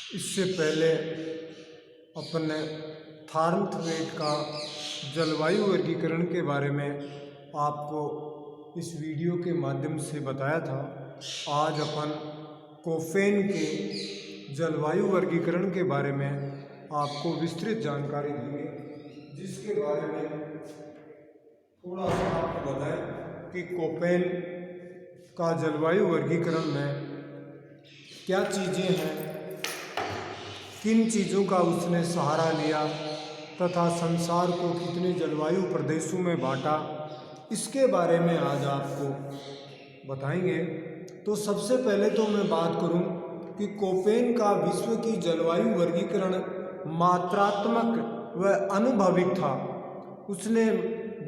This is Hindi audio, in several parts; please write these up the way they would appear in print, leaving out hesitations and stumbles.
इससे पहले अपन ने थार्मथवेट का जलवायु वर्गीकरण के बारे में आपको इस वीडियो के माध्यम से बताया था। आज अपन कोफेन के जलवायु वर्गीकरण के बारे में आपको विस्तृत जानकारी देंगे, जिसके बारे में थोड़ा सा आपको बताएं कि कोफेन का जलवायु वर्गीकरण में क्या चीज़ें हैं, किन चीज़ों का उसने सहारा लिया तथा संसार को कितने जलवायु प्रदेशों में बांटा, इसके बारे में आज आपको बताएंगे। तो सबसे पहले तो मैं बात करूं कि कोफेन का विश्व की जलवायु वर्गीकरण मात्रात्मक व अनुभविक था। उसने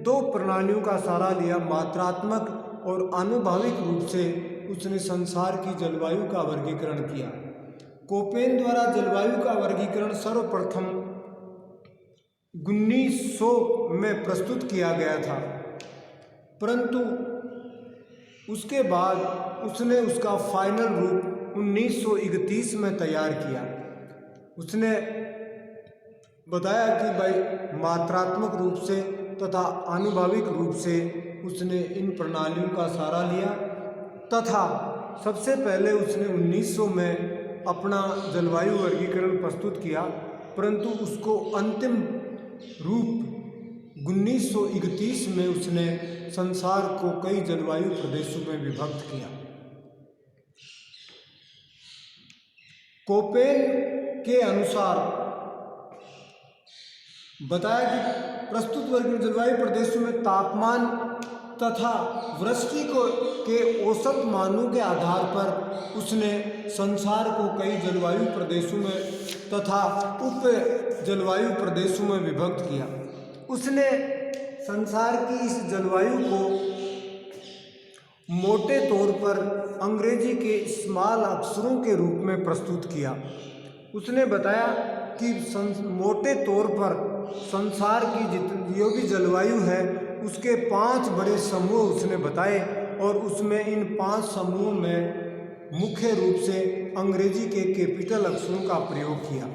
दो प्रणालियों का सहारा लिया, मात्रात्मक और अनुभविक रूप से उसने संसार की जलवायु का वर्गीकरण किया। कोफेन द्वारा जलवायु का वर्गीकरण सर्वप्रथम 1900 में प्रस्तुत किया गया था, परंतु उसके बाद उसने उसका फाइनल रूप 1931 में तैयार किया। उसने बताया कि भाई मात्रात्मक रूप से तथा आनुभविक रूप से उसने इन प्रणालियों का सहारा लिया तथा सबसे पहले उसने 1900 में अपना जलवायु वर्गीकरण प्रस्तुत किया, परंतु उसको अंतिम रूप 1931 में उसने संसार को कई जलवायु प्रदेशों में विभक्त किया। कोफेन के अनुसार बताया कि प्रस्तुत वर्गीकरण जलवायु प्रदेशों में तापमान तथा वृष्टि के औसत मानों के आधार पर उसने संसार को कई जलवायु प्रदेशों में तथा उप जलवायु प्रदेशों में विभक्त किया। उसने संसार की इस जलवायु को मोटे तौर पर अंग्रेजी के स्मॉल अक्षरों के रूप में प्रस्तुत किया। उसने बताया कि मोटे तौर पर संसार की जितनी जो भी जलवायु है उसके 5 बड़े समूह उसने बताए और उसमें इन 5 समूहों में मुख्य रूप से अंग्रेजी के कैपिटल अक्षरों का प्रयोग किया।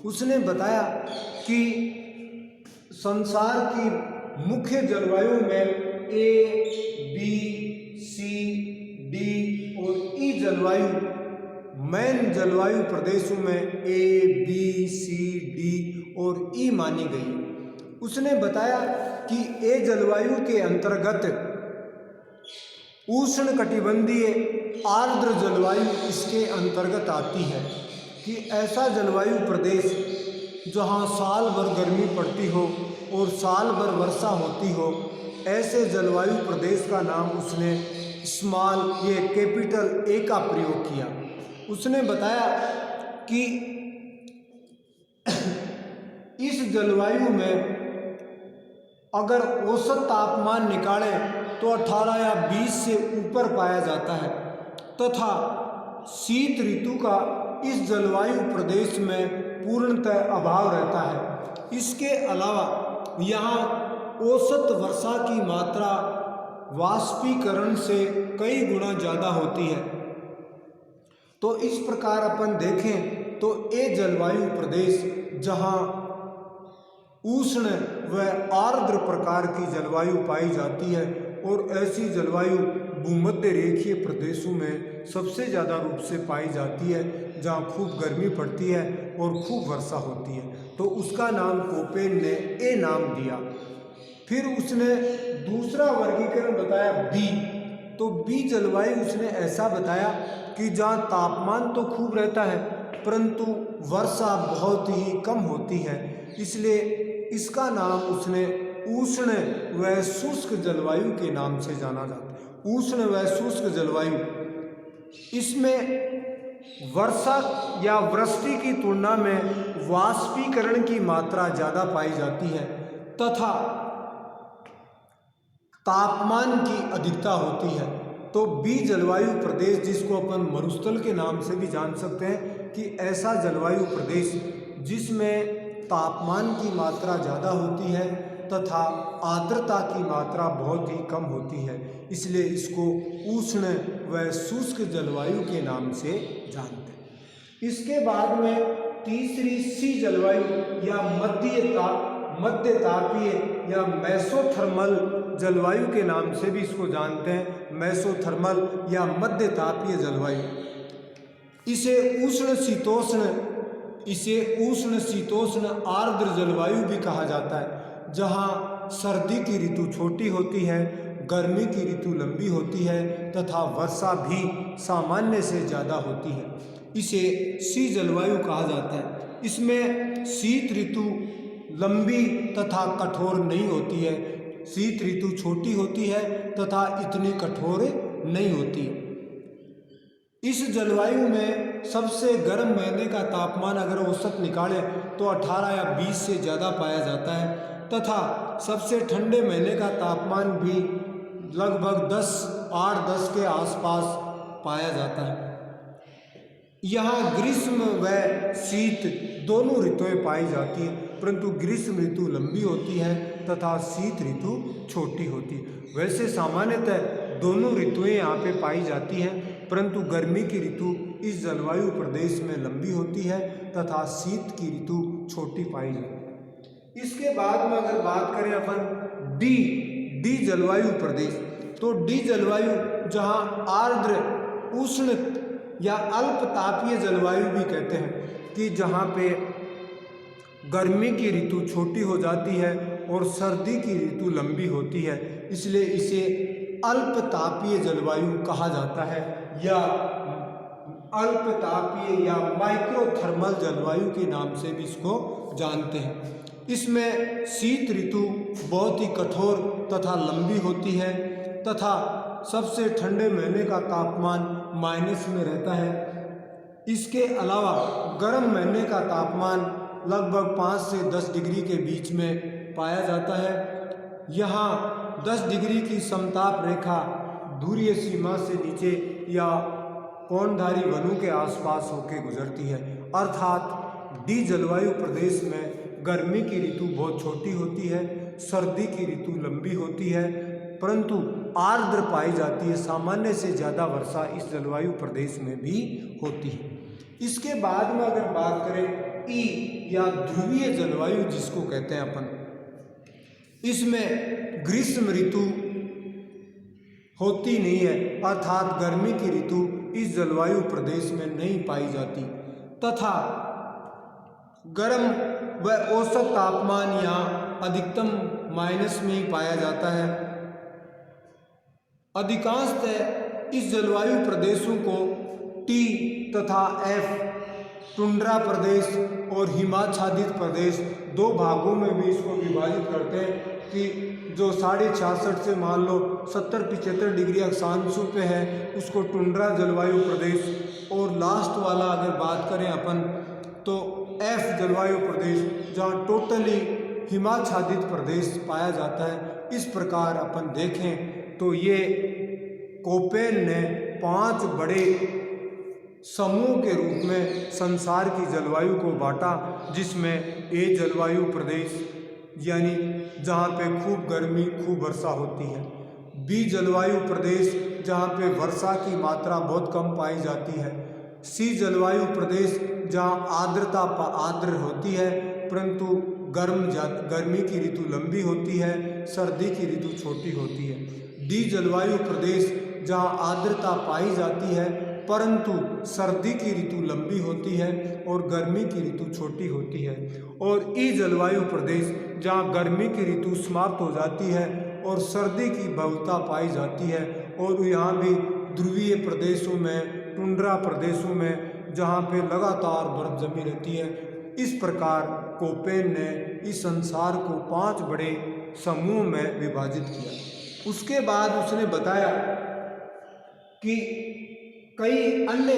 उसने बताया कि संसार की मुख्य जलवायु में ए, बी, सी, डी और ई जलवायु मेन जलवायु प्रदेशों में ए, बी, सी, डी और ई मानी गई। उसने बताया कि ए जलवायु के अंतर्गत उष्ण कटिबंधीय आर्द्र जलवायु इसके अंतर्गत आती है कि ऐसा जलवायु प्रदेश जहाँ साल भर गर्मी पड़ती हो और साल भर वर्षा होती हो, ऐसे जलवायु प्रदेश का नाम उसने स्मॉल ये कैपिटल ए का प्रयोग किया। उसने बताया कि इस जलवायु में अगर औसत तापमान निकालें तो 18 या 20 से ऊपर पाया जाता है तथा शीत ऋतु का इस जलवायु प्रदेश में पूर्णतः अभाव रहता है। इसके अलावा यहाँ औसत वर्षा की मात्रा वाष्पीकरण से कई गुना ज़्यादा होती है। तो इस प्रकार अपन देखें तो ये जलवायु प्रदेश जहाँ उष्ण व आर्द्र प्रकार की जलवायु पाई जाती है और ऐसी जलवायु भूमध्य रेखीय प्रदेशों में सबसे ज़्यादा रूप से पाई जाती है, जहाँ खूब गर्मी पड़ती है और खूब वर्षा होती है। तो उसका नाम कोफेन ने ए नाम दिया। फिर उसने दूसरा वर्गीकरण बताया बी। तो बी जलवायु उसने ऐसा बताया कि जहाँ तापमान तो खूब रहता है परंतु वर्षा बहुत ही कम होती है, इसलिए इसका नाम उसने उष्ण व शुष्क जलवायु के नाम से जाना जाता है। उष्ण व शुष्क जलवायु, इसमें वर्षा या वृष्टि की तुलना में वाष्पीकरण की मात्रा ज़्यादा पाई जाती है तथा तापमान की अधिकता होती है। तो बी जलवायु प्रदेश, जिसको अपन मरुस्थल के नाम से भी जान सकते हैं, कि ऐसा जलवायु प्रदेश जिसमें तापमान की मात्रा ज़्यादा होती है तथा आर्द्रता की मात्रा बहुत ही कम होती है, इसलिए इसको उष्ण व शुष्क जलवायु के नाम से जानते हैं। इसके बाद में तीसरी सी जलवायु या मध्य तापीय या मेसोथर्मल जलवायु के नाम से भी इसको जानते हैं, मेसोथर्मल या मध्य तापीय जलवायु। इसे उष्ण शीतोष्ण आर्द्र जलवायु भी कहा जाता है, जहाँ सर्दी की ऋतु छोटी होती है, गर्मी की ऋतु लंबी होती है तथा वर्षा भी सामान्य से ज़्यादा होती है। इसे शी जलवायु कहा जाता है। इसमें शीत ऋतु लंबी तथा कठोर नहीं होती है, शीत ऋतु छोटी होती है तथा इतनी कठोर नहीं होती। इस जलवायु में सबसे गर्म महीने का तापमान अगर औसत निकालें तो 18 या 20 से ज़्यादा पाया जाता है तथा सबसे ठंडे महीने का तापमान भी लगभग 8-10 के आसपास पाया जाता है। यहाँ ग्रीष्म व शीत दोनों ऋतुएं पाई जाती हैं, परंतु ग्रीष्म ऋतु लंबी होती है तथा शीत ऋतु छोटी होती है। वैसे सामान्यतः दोनों ऋतुएं यहाँ पे पाई जाती हैं, परंतु गर्मी की ऋतु इस जलवायु प्रदेश में लंबी होती है तथा शीत की ऋतु छोटी पाई जाती है। इसके बाद में अगर बात करें अपन डी जलवायु प्रदेश, तो डी जलवायु जहाँ आर्द्र उष्ण या अल्प तापीय जलवायु भी कहते हैं, कि जहाँ पे गर्मी की ऋतु छोटी हो जाती है और सर्दी की ऋतु लंबी होती है, इसलिए इसे अल्प तापीय जलवायु कहा जाता है या अल्प तापीय या माइक्रोथर्मल जलवायु के नाम से भी इसको जानते हैं। इसमें शीत ऋतु बहुत ही कठोर तथा लंबी होती है तथा सबसे ठंडे महीने का तापमान माइनस में रहता है। इसके अलावा गर्म महीने का तापमान लगभग 5 से 10 डिग्री के बीच में पाया जाता है। यहाँ 10 डिग्री की समताप रेखा ध्रुवीय सीमा से नीचे या कोणधारी वनों के आसपास होकर गुजरती है, अर्थात डी जलवायु प्रदेश में गर्मी की ऋतु बहुत छोटी होती है, सर्दी की ऋतु लंबी होती है, परंतु आर्द्र पाई जाती है। सामान्य से ज़्यादा वर्षा इस जलवायु प्रदेश में भी होती है। इसके बाद में अगर बात करें ई या ध्रुवीय जलवायु जिसको कहते हैं अपन, इसमें ग्रीष्म ऋतु होती नहीं है, अर्थात गर्मी की ऋतु इस जलवायु प्रदेश में नहीं पाई जाती तथा गर्म व औसत तापमान यहाँ अधिकतम माइनस में ही पाया जाता है। अधिकांशतः इस जलवायु प्रदेशों को टी तथा एफ, टुंड्रा प्रदेश और हिमाच्छादित प्रदेश, दो भागों में भी इसको विभाजित करते हैं कि जो 66.5 से मान लो 70-75 डिग्री अक्षांशों पे है उसको टुंड्रा जलवायु प्रदेश, और लास्ट वाला अगर बात करें अपन तो एफ जलवायु प्रदेश जहाँ टोटली हिमाच्छादित प्रदेश पाया जाता है। इस प्रकार अपन देखें तो ये कोपेन ने 5 बड़े समूह के रूप में संसार की जलवायु को बांटा, जिसमें ए जलवायु प्रदेश यानी जहाँ पे खूब गर्मी खूब वर्षा होती है, बी जलवायु प्रदेश जहाँ पे वर्षा की मात्रा बहुत कम पाई जाती है, सी जलवायु प्रदेश जहाँ आर्द्र होती है परंतु गर्मी की ऋतु लंबी होती है, सर्दी की ऋतु छोटी होती है, डी जलवायु प्रदेश जहाँ आर्द्रता पाई जाती है परंतु सर्दी की ऋतु लंबी होती है और गर्मी की ऋतु छोटी होती है, और ई जलवायु प्रदेश जहाँ गर्मी की ऋतु समाप्त हो जाती है और सर्दी की बहुलता पाई जाती है, और यहाँ भी ध्रुवीय प्रदेशों में, टुंड्रा प्रदेशों में जहाँ पे लगातार बर्फ जमी रहती है। इस प्रकार कोपेन ने इस संसार को 5 बड़े समूह में विभाजित किया। उसके बाद उसने बताया कि कई अन्य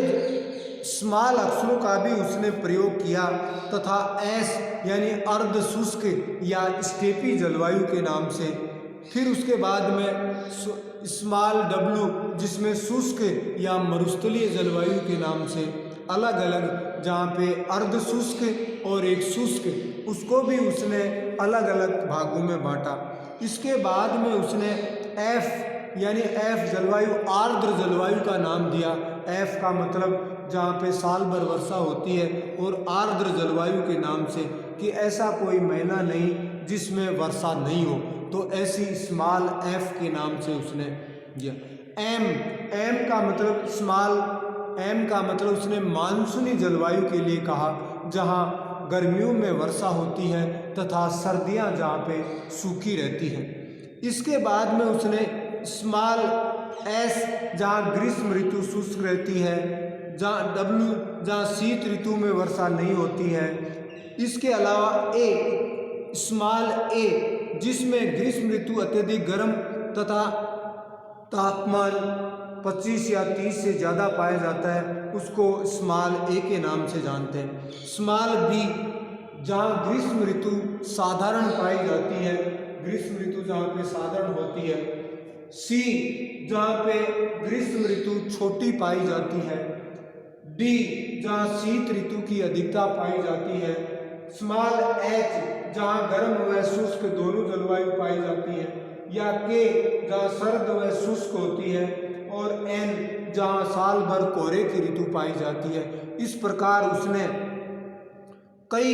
स्मॉल अक्षरों का भी उसने प्रयोग किया तथा एस यानी अर्ध शुष्क या स्टेपी जलवायु के नाम से, फिर उसके बाद में स्मॉल डब्ल्यू जिसमें शुष्क या मरुस्थलीय जलवायु के नाम से अलग अलग, जहाँ पे अर्ध शुष्क और एक शुष्क, उसको भी उसने अलग अलग भागों में बांटा। इसके बाद में उसने एफ यानी एफ जलवायु आर्द्र जलवायु का नाम दिया। एफ का मतलब जहाँ पे साल भर वर्षा होती है, और आर्द्र जलवायु के नाम से कि ऐसा कोई महीना नहीं जिसमें वर्षा नहीं हो, तो ऐसी स्मॉल एफ के नाम से उसने दिया। एम का मतलब स्मॉल एम का मतलब उसने मानसूनी जलवायु के लिए कहा, जहाँ गर्मियों में वर्षा होती है तथा सर्दियाँ जहाँ पे सूखी रहती हैं। इसके बाद में उसने स्मॉल एस जहाँ ग्रीष्म ऋतु शुष्क रहती है, जहाँ डब्ल्यू जहाँ शीत ऋतु में वर्षा नहीं होती है। इसके अलावा ए स्मॉल ए जिसमें ग्रीष्म ऋतु अत्यधिक गर्म तथा तापमान 25 या 30 से ज़्यादा पाया जाता है, उसको स्मॉल ए के नाम से जानते हैं। स्मॉल बी जहाँ ग्रीष्म ऋतु साधारण पाई जाती है, ग्रीष्म ऋतु जहाँ पे साधारण होती है। सी जहाँ पे ग्रीष्म ऋतु छोटी पाई जाती है। डी जहाँ शीत ऋतु की अधिकता पाई जाती है। स्मॉल एच जहाँ गर्म व शुष्क दोनों जलवायु पाई जाती है, या के जहाँ सर्द व शुष्क होती है, और एन जहाँ साल भर कोहरे की ऋतु पाई जाती है। इस प्रकार उसने कई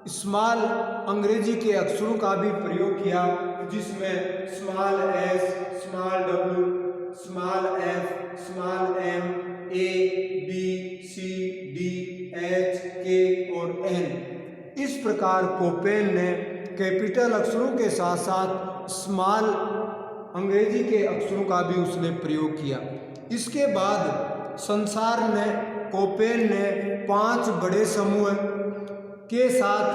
स्मॉल अंग्रेजी के अक्षरों का भी प्रयोग किया, जिसमें small S, small W, small F, small M, A, B, C, D, H, K और एन। इस प्रकार कोपेन ने कैपिटल अक्षरों के साथ साथ स्मॉल अंग्रेजी के अक्षरों का भी उसने प्रयोग किया। इसके बाद संसार ने कोपेन ने 5 बड़े समूह के साथ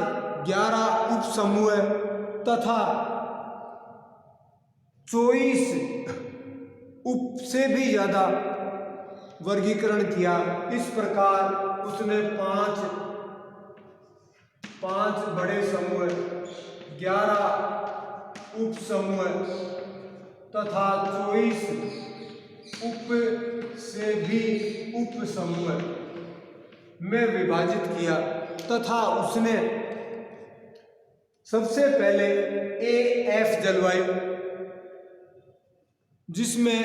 11 उप समूह तथा 24 उप से भी ज़्यादा वर्गीकरण किया। इस प्रकार उसने 5 बड़े समूह, 11 उप समूह तथा 24 उप से भी उप समूह में विभाजित किया, तथा उसने सबसे पहले एफ जलवायु, जिसमें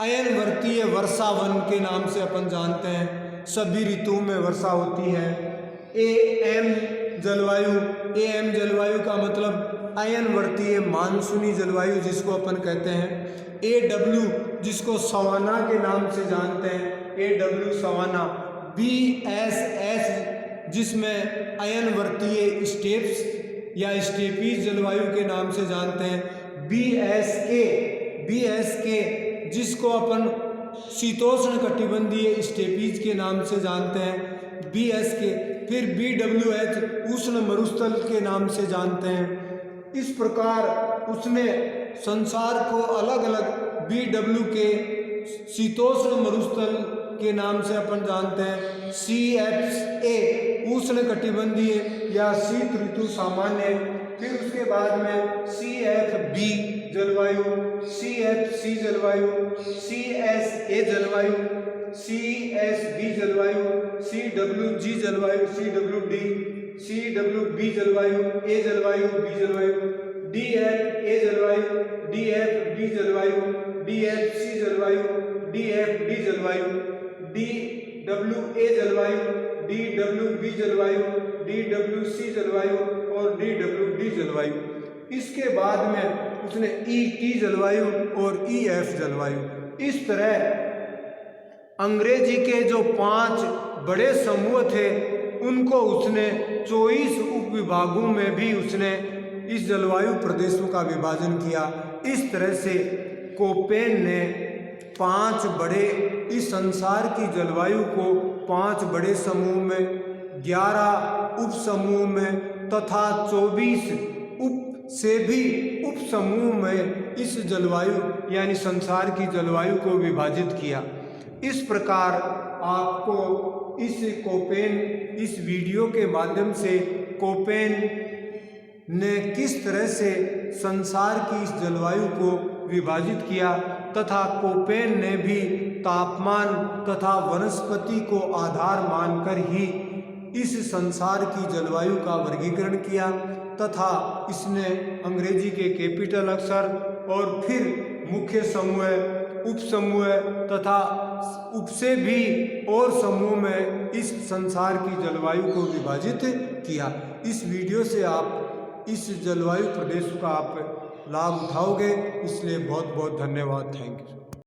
अयनवर्तीय वर्षा वन के नाम से अपन जानते हैं, सभी ऋतुओं में वर्षा होती है। एम जलवायु का मतलब अयनवर्तीय मानसूनी जलवायु जिसको अपन कहते हैं। AW जिसको सवाना के नाम से जानते हैं, AW सवाना। BSS जिसमें अयनवर्तीय स्टेप्स या स्टेपीज जलवायु के नाम से जानते हैं। BSK जिसको अपन शीतोष्ण कटिबंधीय स्टेपीज के नाम से जानते हैं, BSK। फिर BWH उष्ण मरुस्थल के नाम से जानते हैं। इस प्रकार उसने संसार को अलग अलग BW के शीतोष्ण मरुस्थल के नाम से अपन जानते हैं। CFA उष्ण कटिबंधीय या शीत ऋतु सामान्य। फिर उसके बाद में CFB जलवायु, CFC जलवायु, CSA जलवायु, CSB जलवायु, CWG जलवायु, CWB जलवायु, A जलवायु, B जलवायु, DFA जलवायु, DFB जलवायु, DFC जलवायु, DFD जलवायु, DWA जलवायु, DWB जलवायु, DWC जलवायु और DWD जलवायु। इसके बाद में उसने ET जलवायु और EF जलवायु। इस तरह अंग्रेजी के जो 5 बड़े समूह थे उनको उसने 24 उप विभागों में भी उसने इस जलवायु प्रदेशों का विभाजन किया। इस तरह से कोपेन ने 5 बड़े इस संसार की जलवायु को 5 बड़े समूह में, 11 उप समूह में तथा 24 उप से भी उप समूह में इस जलवायु यानी संसार की जलवायु को विभाजित किया। इस प्रकार आपको इस वीडियो के माध्यम से कोपेन ने किस तरह से संसार की इस जलवायु को विभाजित किया तथा कोपेन ने भी तापमान तथा वनस्पति को आधार मानकर ही इस संसार की जलवायु का वर्गीकरण किया तथा इसने अंग्रेजी के कैपिटल अक्षर और फिर मुख्य समूह, उप समूह तथा उपसे भी और समूह में इस संसार की जलवायु को विभाजित किया। इस वीडियो से आप इस जलवायु प्रदेश का आप लाभ उठाओगे, इसलिए बहुत बहुत धन्यवाद। Thank you.